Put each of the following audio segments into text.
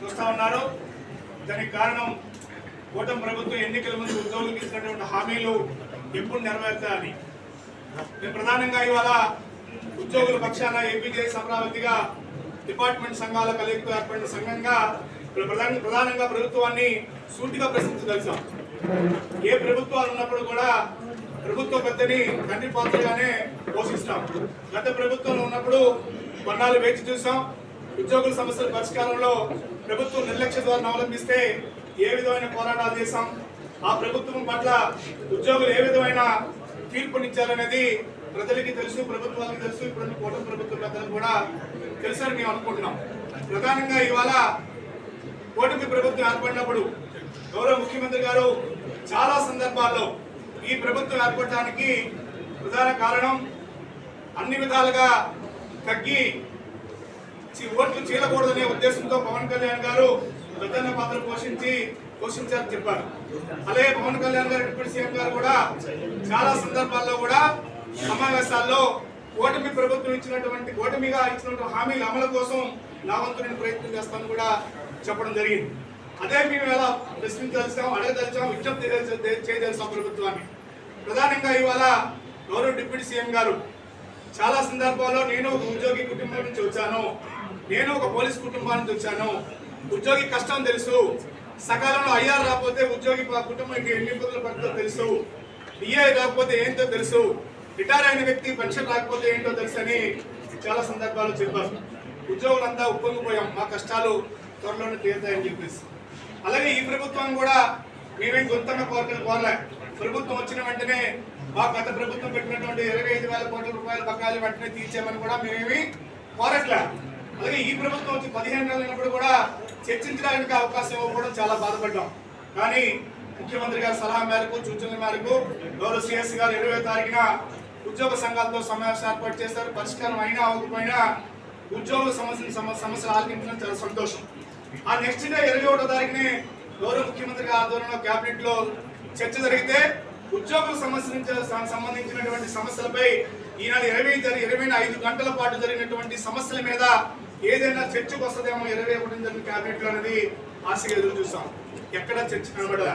చూస్తూ ఉన్నారు. దానికి కారణం కూటమి ప్రభుత్వం ఎన్నికల ముందు ఉద్యోగులకు ఇచ్చినటువంటి హామీలు ఎప్పుడు నెరవేర్చాలని. మేము ప్రధానంగా ఇవాళ ఉద్యోగుల పక్షాన ఏపీజేఎస్ అమరావతిగా డిపార్ట్మెంట్ సంఘాల కలయికతో ఏర్పడిన సంఘంగా ప్రధానంగా ప్రభుత్వాన్ని సూటిగా ప్రశ్నించదలిచాం. ఏ ప్రభుత్వాలు ఉన్నప్పుడు కూడా ప్రభుత్వ పెద్దని తండ్రి పాత్రగానే పోషిస్తాం. గత ప్రభుత్వంలో ఉన్నప్పుడు కొన్నాళ్ళు వేచి చూసాం. ఉద్యోగుల సమస్యల పరిష్కారంలో ప్రభుత్వం నిర్లక్ష్య ధోరణి అవలంబిస్తే ఏ విధమైన పోరాటాలు చేశాం. ఆ ప్రభుత్వం పట్ల ఉద్యోగులు ఏ విధమైన తీర్పునిచ్చారనేది ప్రజలకి తెలుసు, ప్రభుత్వానికి తెలుసు. ఇప్పుడు కూటమి ప్రభుత్వ పెద్దలకు కూడా తెలుసని మేము అనుకుంటున్నాం. ప్రధానంగా ఇవాళ కూటమి ప్రభుత్వం ఏర్పడినప్పుడు గౌరవ ముఖ్యమంత్రి గారు చాలా సందర్భాల్లో ఈ ప్రభుత్వం ఏర్పడటానికి ప్రధాన కారణం అన్ని విధాలుగా తగ్గి ఓట్లు చీలకూడదనే ఉద్దేశంతో పవన్ కళ్యాణ్ గారు ప్రధాన పాత్ర పోషించారని చెప్పారు. అలాగే పవన్ కళ్యాణ్ గారు డిప్యూటీ సీఎం గారు కూడా చాలా సందర్భాల్లో కూడా సమావేశాల్లో కూటమి ప్రభుత్వం కూటమిగా ఇచ్చినటువంటి హామీల అమలు కోసం నా వంతు నేను ప్రయత్నం చేస్తాను కూడా చెప్పడం జరిగింది. అదే మేము ఎలా ప్రశ్నించాల్సాం, అడగదలిచాం, విజ్ఞప్తి చేయదలిచాం ప్రభుత్వాన్ని. ప్రధానంగా ఇవాళ గౌరవ డిప్యూటీ సీఎం గారు చాలా సందర్భాల్లో నేను ఒక ఉద్యోగి కుటుంబం నుంచి వచ్చాను, నేను ఒక పోలీస్ కుటుంబం నుంచి వచ్చాను, ఉద్యోగి కష్టం తెలుసు, సకాలంలో ఐఆర్ రాకపోతే ఉద్యోగి కుటుంబానికి ఎన్ని ఇబ్బందులు పడుతుందో తెలుసు, డిఏ రాకపోతే ఏంటో తెలుసు, రిటైర్ అయిన వ్యక్తి పెన్షన్ రాకపోతే ఏంటో తెలుసు అని చాలా సందర్భాల్లో చెప్పారు. ఉద్యోగులంతా ఉప్పొంగిపోయాం, మా కష్టాలు త్వరలోనే తీరుతాయని చెప్పేసి. అలాగే ఈ ప్రభుత్వం కూడా మేమేం గొంతన్న కోరలే. ప్రభుత్వం వచ్చిన వెంటనే మా గత ప్రభుత్వం పెట్టినటువంటి 25,000 కోట్ల రూపాయల బకాయిలు వెంటనే తీర్చామని కూడా మేమేమి కోరట్లే. అలాగే ఈ ప్రభుత్వం వచ్చి 15 నెలలు అయినప్పుడు కూడా చర్చించడానికి అవకాశం ఇవ్వకపోవడం చాలా బాధపడ్డాం. కానీ ముఖ్యమంత్రి గారి సలహా మేరకు, సూచనల మేరకు గౌరవ సిఎస్ గారు 20వ తారీఖున ఉద్యోగ సంఘాలతో సమావేశం ఏర్పాటు చేశారు. పరిష్కారం అయినా అవ్వకపోయినా ఉద్యోగుల సమస్యలు ఆలకించడం చాలా సంతోషం. ఆ నెక్స్ట్ డే 21వ తారీఖునే గౌరవ ముఖ్యమంత్రి గారి ఆధ్వర్యంలో కేబినెట్ లో చర్చ జరిగితే ఉద్యోగుల సంబంధించినటువంటి సమస్యలపై ఈనాడు 25 గంటల పాటు జరిగినటువంటి సమస్యల మీద ఏదైనా చర్చకు వస్తుందేమో 21 జరిగిన కేబినెట్ లో అనేది ఆశగా ఎదురు చూసాం. ఎక్కడ చర్చ కనబడదా.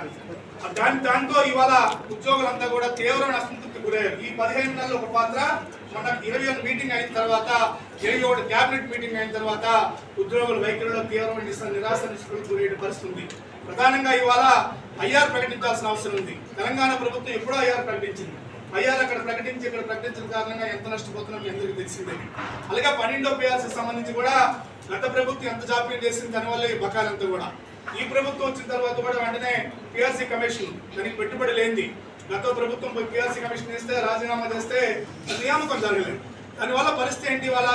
దాంతో ఇవాళ ఉద్యోగులంతా కూడా తీవ్రమైన అసంతృప్తి గురయ్యారు. ఈ 15 నెలలు ఒక పాత్ర, మన 21 మీటింగ్ అయిన తర్వాత 21 కేబినెట్ మీటింగ్ అయిన తర్వాత ఉద్యోగుల వైఖరిలో తీవ్రమైన నిరాశ నిస్పృహకు గురైన పరిస్థితి ఉంది. ప్రధానంగా ఇవాళ ఐఆర్ ప్రకటించాల్సిన అవసరం ఉంది. తెలంగాణ ప్రభుత్వం ఎప్పుడో ఐఆర్ ప్రకటించింది. ఐఆర్ అక్కడ ప్రకటించిన కారణంగా ఎంత నష్టపోతున్నాం అందరికీ తెలిసిందే. అలాగే 12వ పిఆర్సీ సంబంధించి కూడా గత ప్రభుత్వం ఎంత జాప్యం చేసింది, దానివల్ల ఈ బకాయిలంతా కూడా ఈ ప్రభుత్వం వచ్చిన తర్వాత కూడా వెంటనే పిఆర్సీ కమిషన్ దానికి పెట్టుబడి లేనిది. గత ప్రభుత్వం పిఆర్సీ కమిషన్ వేస్తే రాజీనామా చేస్తే నియామకం జరగలేదు. దానివల్ల పరిస్థితి ఏంటి? ఇవాళ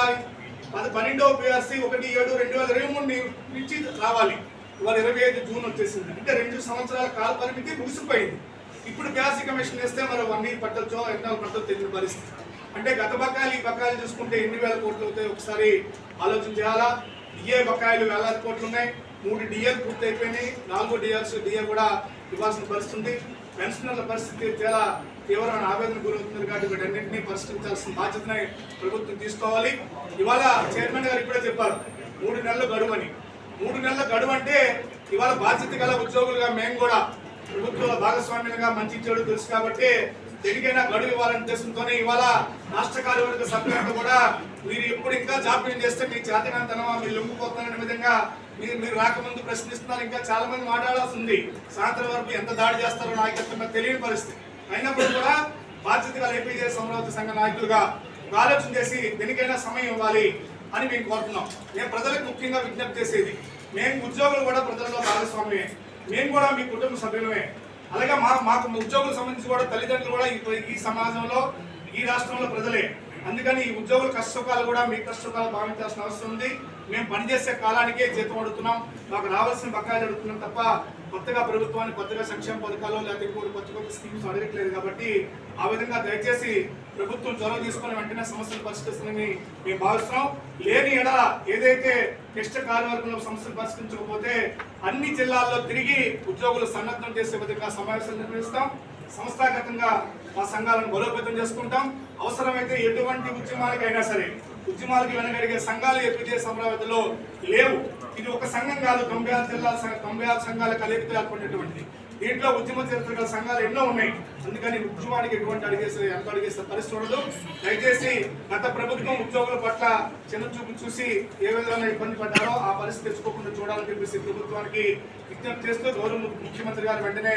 12వ పిఆర్సీ 1/7/2023 నుంచి రావాలి. ఇవాళ 25 జూన్ వచ్చేసింది. అంటే 2 సంవత్సరాల కాల పరిమితి ముగిసిపోయింది. ఇప్పుడు పిఆర్సీ కమిషన్ వేస్తే మరి 1 ఇయర్ పట్టొచ్చో 2 పట్టొచ్చో తెలియని పరిస్థితి. అంటే గత బకాయిలు ఈ బకాయిలు చూసుకుంటే ఎన్ని వేల కోట్లు అవుతాయి ఒకసారి ఆలోచన చేయాలా. డిఏ బకాయిలు వేలాది కోట్లు ఉన్నాయి. 3 డిఏలు పూర్తి అయిపోయినాయి. 4 డిఏ కూడా ఇవ్వాల్సిన పరిస్థితి. పెన్షనర్ల పరిస్థితి చాలా తీవ్రమైన ఆవేదన గురవుతుంది. కాబట్టి వీటన్నింటినీ పరిష్కరించాల్సిన బాధ్యతని ప్రభుత్వం తీసుకోవాలి. ఇవాళ చైర్మన్ గారు ఇప్పుడే చెప్పారు 3 నెలల గడువు అని. 3 నెలల గడువు అంటే ఇవాళ బాధ్యత గల ఉద్యోగులుగా మేము కూడా ప్రభుత్వ భాగస్వామ్యంగా మంచి చెడు తెలుసు కాబట్టి దేనికైనా గడువు ఇవ్వాలనే ఉద్దేశంతోనే ఇవాళ రాష్ట్ర కార్యవర్గ సభ్యులంతా కూడా మీరు ఎప్పుడు ఇంకా జాప్యం చేస్తే మీ చేతనంతనమా మీరు లొంగిపోతున్నారనే విధంగా మీరు రాకముందు ప్రశ్నిస్తున్నారు. ఇంకా చాలా మంది మాట్లాడాల్సి ఉంది. సాయంత్రం వరకు ఎంత దాడి చేస్తారో నాయకత్వం తెలియని పరిస్థితి అయినప్పుడు కూడా బాధ్యత గల ఏపీజేఎస్ అమరావతి సంఘ నాయకులుగా ఆలోచన చేసి దేనికైనా సమయం ఇవ్వాలి అని మేము కోరుతున్నాం. మేము ప్రజలకు ముఖ్యంగా విజ్ఞప్తి చేసేది, మేము ఉద్యోగులు కూడా ప్రజల్లో భాగస్వామ్యమే, మేము కూడా మీ కుటుంబ సభ్యులమే. అలాగే మాకు ఉద్యోగులకు సంబంధించి కూడా తల్లిదండ్రులు కూడా ఈ సమాజంలో ఈ రాష్ట్రంలో ప్రజలే. అందుకని ఈ ఉద్యోగుల కష్టసుఖాలు కూడా మీ కష్టసుఖాలు భావించాల్సిన అవసరం ఉంది. మేము పనిచేసే కాలానికే జీతం అడుగుతున్నాం, మాకు రావాల్సిన బకాయిలు అడుగుతున్నాం తప్ప కొత్తగా ప్రభుత్వాన్ని కొత్తగా సంక్షేమ పథకాలు లేకపోతే ఇంకోటి కొత్త స్కీమ్స్ అడగట్లేదు. కాబట్టి ఆ విధంగా దయచేసి ప్రభుత్వం చొరవ తీసుకుని వెంటనే సమస్యలు పరిష్కరిస్తుందని మేము భావిస్తున్నాం. లేని ఎడల ఏదైతే క్లిష్ట కార్యవర్గంలో సమస్యలు పరిష్కరించకపోతే అన్ని జిల్లాల్లో తిరిగి ఉద్యోగులు సన్నద్ధం చేసే విధంగా సమావేశాలు నిర్వహిస్తాం. సంస్థాగతంగా మా సంఘాలను బలోపేతం చేసుకుంటాం. అవసరమైతే ఎటువంటి ఉద్యమాలకైనా సరే ఉద్యమాలకు వెనకడిగే సంఘాలు ఏపీజేఎస్ అమరావతిలో లేవు. ఇది ఒక సంఘం కాదు, 96 జిల్లాల 96 సంఘాల కలిపితే ఏర్పడినటువంటి దీంట్లో ఉద్యమ చరిత్ర గల సంఘాలు ఎన్నో ఉన్నాయి. అందుకని ఉద్యమానికి ఎటువంటి అడిగేసే పరిస్థితి ఉండదు. దయచేసి గత ప్రభుత్వం ఉద్యోగుల పట్ల చిన్న చూపు చూసి ఏ విధంగా ఇబ్బంది పడ్డారో ఆ పరిస్థితి తెచ్చుకోకుండా చూడాలని చెప్పేసి ప్రభుత్వానికి విజ్ఞప్తి చేస్తూ గౌరవ ముఖ్యమంత్రి గారు వెంటనే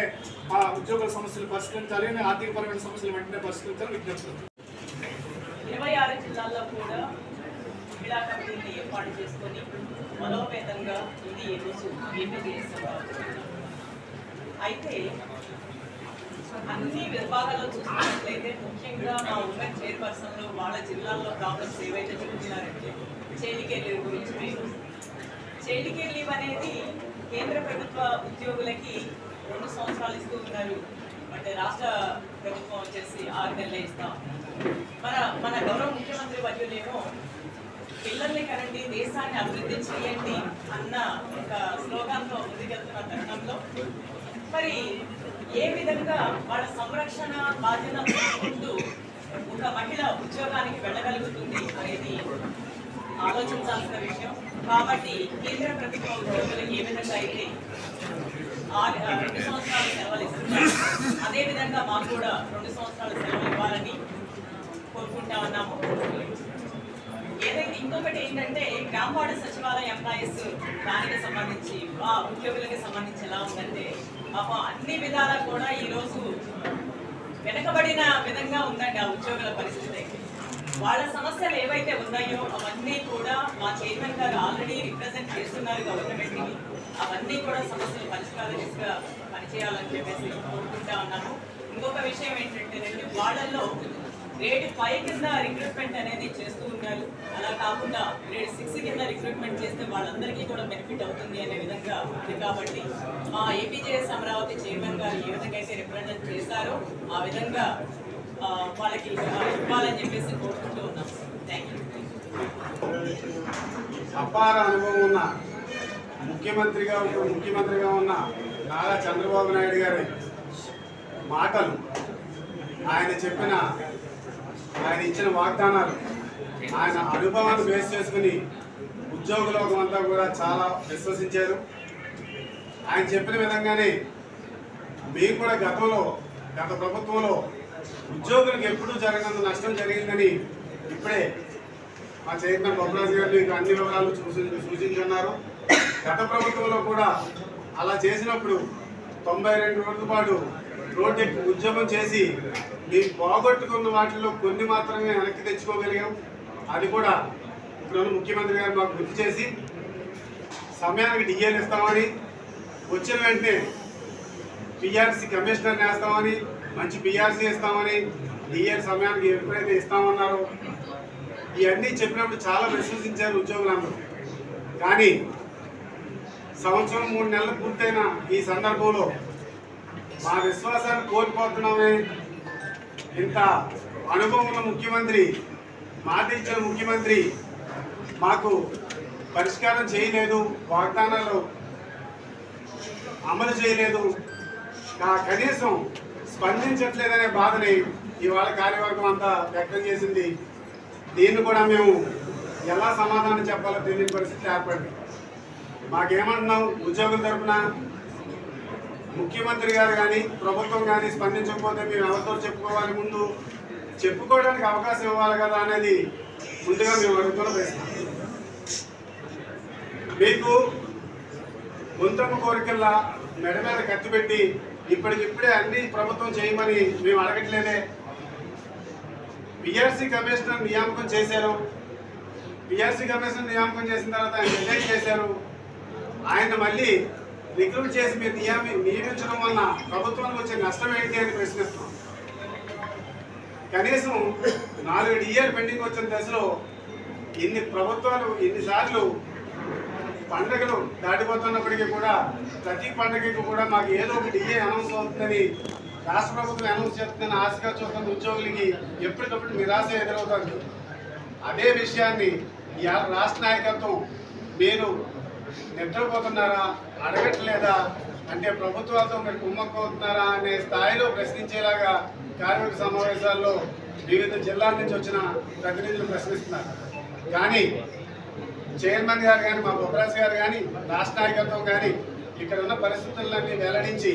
ఆ ఉద్యోగుల సమస్యలు పరిష్కరించాలి, ఆర్థికపరమైన సమస్యలు వెంటనే పరిష్కరించాలని విజ్ఞప్తి. 26 జిల్లాల్లో కూడా మహిళా కమిటీని ఏర్పాటు చేసుకొని బలోపేతంగా ఇది ఏపీజేఎస్ అయితే అన్ని విభాగాల్లో చూసుకున్నట్లయితే ముఖ్యంగా మా ఉమెన్ చైర్పర్సన్లు వాళ్ళ జిల్లాల్లో ప్రాబ్లమ్స్ ఏవైతే చెప్తున్నారంటే చైల్డ్ కేర్ లీవ్ గురించి మీరు చైల్డ్ కేర్ లీవ్ అనేది కేంద్ర ప్రభుత్వ ఉద్యోగులకి 2 సంవత్సరాలు ఇస్తూ ఉన్నారు. అంటే రాష్ట్ర ప్రభుత్వం వచ్చేసి 6 నెలలు ఇస్తాం. మన గౌరవ ముఖ్యమంత్రి వర్యులేమో పిల్లల్ని కనండి, దేశాన్ని అభివృద్ధి చేయండి అన్న ఒక స్లోగాన్తో ముందుకెళ్తున్న తరుణంలో మరి ఏ విధంగా వాళ్ళ సంరక్షణ బాధ్యత తీసుకుంటూ ఒక మహిళ ఉద్యోగానికి వెళ్ళగలుగుతుంది అనేది ఆలోచించాల్సిన విషయం. కాబట్టి కేంద్ర ప్రభుత్వ ఉద్యోగులకు ఏ విధంగా అయితే 2 సంవత్సరాలు సెలవులు ఇస్తున్నారు, అదేవిధంగా మాకు కూడా 2 సంవత్సరాలు సెలవులు ఇవ్వాలని కోరుకుంటా ఉన్నాము. ఏదైతే ఇంకొకటి ఏంటంటే గ్రామవాడ సచివాలయ ఎంప్లాయీస్ దానికి సంబంధించి ఆ ఉద్యోగులకి సంబంధించి ఎలా ఉందంటే అన్ని విధాలా కూడా ఈరోజు వెనకబడిన విధంగా ఉందండి ఆ ఉద్యోగుల పరిస్థితి. వాళ్ళ సమస్యలు ఏవైతే ఉన్నాయో అవన్నీ కూడా మా చైర్మన్ గారు ఆల్రెడీ రిప్రజెంట్ చేస్తున్నారు గవర్నమెంట్కి. అవన్నీ కూడా సమస్యలు పరిష్కారంగా పనిచేయాలని చెప్పేసి కోరుకుంటా ఉన్నాము. ఇంకొక విషయం ఏంటంటే వాళ్ళల్లో గ్రేడ్ 5 కింద రిక్రూట్మెంట్ అనేది చేస్తూ ఉన్నారు. అలా కాకుండా గ్రేడ్ 6 కింద రిక్రూట్మెంట్ చేస్తే వాళ్ళందరికీ కూడా బెనిఫిట్ అవుతుంది అనే విధంగా ఉంది. కాబట్టి మా ఏపీజేఎస్ అమరావతి చైర్మన్ గారు ఏ విధంగా అయితే రిప్రజెంట్ చేశారో ఆ విధంగా వాళ్ళకి ఇవ్వాలని చెప్పేసి కోరుకుంటూ ఉన్నాం. Thank you. అపార అనుభవం ఉన్న ముఖ్యమంత్రిగా ఉన్న నారా చంద్రబాబు నాయుడు గారి మాటలు, ఆయన ఇచ్చిన వాగ్దానాలు, ఆయన అనుభవాన్ని బేస్ చేసుకుని ఉద్యోగులోకం అంతా కూడా చాలా విశ్వసించారు. ఆయన చెప్పిన విధంగానే మేము కూడా గత ప్రభుత్వంలో ఉద్యోగులకు ఎప్పుడూ జరగనంత నష్టం జరిగిందని ఇప్పుడే మా చైర్మన్ బొమ్మరాజు గారు మీకు అన్ని వివరాలు సూచించున్నారు. గత ప్రభుత్వంలో కూడా అలా చేసినప్పుడు 92 రోజుల పాటు రోడ్డు ఉద్యమం చేసి మేము పోగొట్టుకున్న వాటిలో కొన్ని మాత్రమే వెనక్కి తెచ్చుకోగలిగాం. అది కూడా ఇప్పుడు ముఖ్యమంత్రి గారు మాకు గుర్తు చేసి సమయానికి డిఏలు ఇస్తామని, వచ్చిన వెంటనే పిఆర్సీ కమిషనర్ని వేస్తామని, మంచి పిఆర్సీ ఇస్తామని, డిఏలు సమయానికి ఎప్పుడైతే ఇస్తామన్నారో ఇవన్నీ చెప్పినప్పుడు చాలా విశ్వసించారు ఉద్యోగులందరూ. కానీ సంవత్సరం 3 నెలలు పూర్తయిన ఈ సందర్భంలో మా విశ్వాసాన్ని కోల్పోతున్నామే. ఇంత అనుభవం ఉన్న ముఖ్యమంత్రి, మాట ఇచ్చిన ముఖ్యమంత్రి మాకు పరిష్కారం చేయలేదు, వాగ్దానాలు అమలు చేయలేదు, కనీసం స్పందించట్లేదనే బాధని ఇవాళ కార్యవర్గం అంతా వ్యక్తం చేసింది. దీన్ని కూడా మేము ఎలా సమాధానం చెప్పాలో తెలియని పరిస్థితి ఏర్పడింది. మాకేమంటున్నాం, ఉద్యోగుల తరఫున ముఖ్యమంత్రి గారు కానీ ప్రభుత్వం కానీ స్పందించకపోతే మేము ఎవరితో చెప్పుకోవాలి, ముందు చెప్పుకోవడానికి అవకాశం ఇవ్వాలి కదా అనేది ముందుగా మేము అడుగుతున్న ప్రశ్న. మీకు గొంతమ్మ కోరికల్లా మెడ మీద కత్తి పెట్టి ఇప్పటికిప్పుడే అన్ని ప్రభుత్వం చేయమని మేము అడగట్లేదే. పిఆర్సీ కమిషనర్ నియామకం చేశారు. పిఆర్సీ కమిషనర్ నియామకం చేసిన తర్వాత ఆయన రిజైన్ చేశారు. ఆయన మళ్ళీ రిక్రూట్ చేసి మీరు నియమించడం వల్ల ప్రభుత్వానికి వచ్చే నష్టం ఏంటి అని ప్రశ్నిస్తున్నాం. కనీసం 4 డిఏలు పెండింగ్ వచ్చిన దశలో ఇన్నిసార్లు పండుగలు దాటిపోతున్నప్పటికీ కూడా ప్రతి పండుగకి కూడా మాకు ఏదో ఒక డిఏ అనౌన్స్ అవుతుందని, రాష్ట్ర ప్రభుత్వం అనౌన్స్ చేస్తుందని ఆశగా చూస్తున్న ఉద్యోగులకి ఎప్పటికప్పుడు నిరాశ ఎదురవుతుంది. అదే విషయాన్ని రాష్ట్ర నాయకత్వం మీరు నిద్రపోతున్నారా, అడగట్లేదా, అంటే ప్రభుత్వాలతో మీరు కుమ్మక్కవుతున్నారా అనే స్థాయిలో ప్రశ్నించేలాగా కార్మిక సమావేశాల్లో వివిధ జిల్లాల నుంచి వచ్చిన ప్రతినిధులు ప్రశ్నిస్తున్నారు. కానీ చైర్మన్ గారు కానీ మా బొబ్బరాజు గారు కానీ రాష్ట్ర నాయకత్వం కానీ ఇక్కడ ఉన్న పరిస్థితులన్నీ వెల్లడించి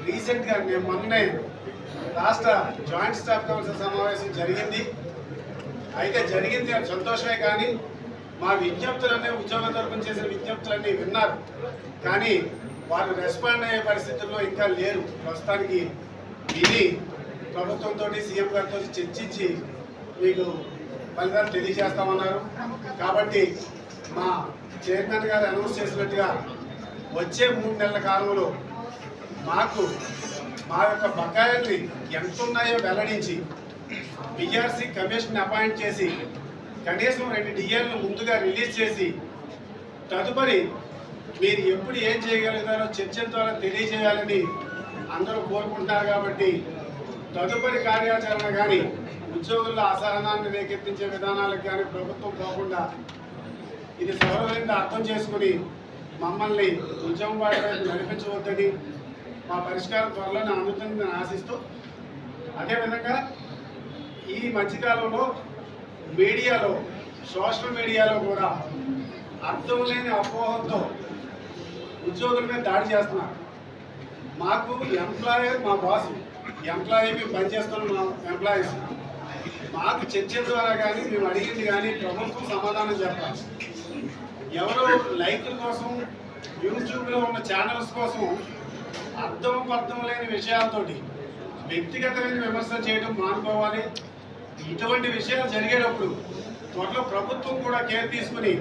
రీసెంట్గా మేము మొన్నే రాష్ట్ర జాయింట్ స్టాఫ్ కౌన్సిల్ సమావేశం జరిగింది. అయితే జరిగింది అది సంతోషమే, కానీ మా విజ్ఞప్తులన్నీ ఉద్యోగ తరపున చేసిన విజ్ఞప్తులన్నీ విన్నారు, కానీ వారు రెస్పాండ్ అయ్యే పరిస్థితుల్లో ఇంకా లేరు. ప్రస్తుతానికి విని ప్రభుత్వంతో సీఎం గారితో చర్చించి మీకు ఫలితాలు తెలియజేస్తామన్నారు. కాబట్టి మా చైర్మన్ గారు అనౌన్స్ చేసినట్టుగా వచ్చే 3 నెలల కాలంలో మాకు మా యొక్క బకాయిల్ని ఎంత ఉన్నాయో వెల్లడించి బీఆర్సీ కమిషన్ అపాయింట్ చేసి కనీసం 2 డిఏలను ముందుగా రిలీజ్ చేసి తదుపరి మీరు ఎప్పుడు ఏం చేయగలుగుతారో చర్చల ద్వారా తెలియజేయాలని అందరూ కోరుకుంటున్నారు. కాబట్టి తదుపరి కార్యాచరణ కానీ ఉద్యోగుల అసహనాన్ని రేకెత్తించే విధానాలకు కానీ ప్రభుత్వం పోకుండా ఇది సౌరవేంద్ర అర్థం చేసుకుని మమ్మల్ని ఉద్యమం వాడి వైపు నడిపించవద్దని మా పరిష్కారం త్వరలోనే అందుతుందని ఆశిస్తూ, అదేవిధంగా ఈ మధ్యకాలంలో మీడియాలో సోషల్ మీడియాలో కూడా అర్థం లేని అపోహంతో ఉద్యోగుల మీద దాడి చేస్తున్నారు. మాకు ఎంప్లాయర్ మా బాస్, ఎంప్లాయీ మేము పనిచేస్తున్న మా ఎంప్లాయీస్, మాకు చర్చల ద్వారా కానీ మేము అడిగింది కానీ ప్రభుత్వం సమాధానం చెప్పాలి. ఎవరో లైక్ల కోసం యూట్యూబ్లో ఉన్న ఛానల్స్ కోసం అర్థం లేని విషయాలతోటి వ్యక్తిగతమైన విమర్శలు చేయడం మానుకోవాలి. ఇటువంటి విషయాలు జరిగేటప్పుడు త్వరలో ప్రభుత్వం కూడా కేర్ తీసుకుని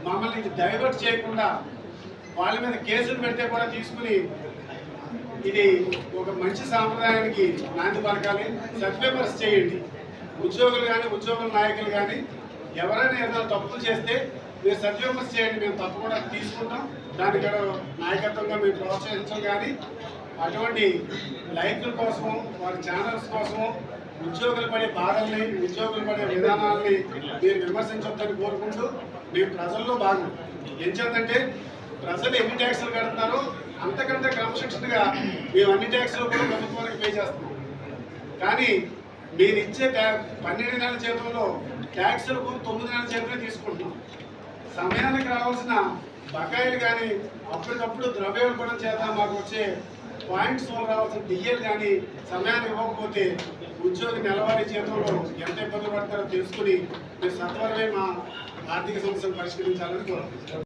మమ్మల్ని ఇది డైవర్ట్ చేయకుండా వాళ్ళ మీద కేసులు పెడితే కూడా తీసుకుని ఇది ఒక మంచి సాంప్రదాయానికి నాంది పలకాలి. సత్యవిమర్శ చేయండి. ఉద్యోగులు కానీ ఉద్యోగుల నాయకులు కానీ ఎవరైనా ఏదైనా తప్పులు చేస్తే మీరు సత్యవిమర్శ చేయండి, మేము తప్పకుండా తీసుకుంటాం. దానికి నాయకత్వంగా మేము ప్రోత్సహించాం. కానీ అటువంటి లైక్ల కోసం వారి ఛానల్స్ కోసం ఉద్యోగులు పడే బాధల్ని ఉద్యోగులు పడే విధానాలని మీరు విమర్శించొద్దని కోరుకుంటూ మేము ప్రజల్లో భాగం. ఏం చేద్దంటే ప్రజలు ఎన్ని ట్యాక్సులు కడుతున్నారో అంతకంటే క్రమశిక్షణగా మేము అన్ని ట్యాక్సులు కూడా ప్రభుత్వానికి పే చేస్తున్నాం. కానీ మీరు ఇచ్చే 12 నెలల జీతంలో ట్యాక్సులు 9 నెలల జీతమే తీసుకుంటున్నాం. సమయానికి రావాల్సిన బకాయిలు కానీ అప్పటికప్పుడు ద్రవ్యోల్బణం చేత మాకు వచ్చే పాయింట్స్ రావాల్సిన డిఏలు కానీ సమయాన్ని ఇవ్వకపోతే ఉద్యోగి నెలవారీ జీతంలో ఎంత ఇబ్బంది పడతారో తెలుసుకుని మీరు సత్వరమే మా ఆర్థిక సమస్యలు పరిష్కరించాలని కోరుకుంటున్నాం.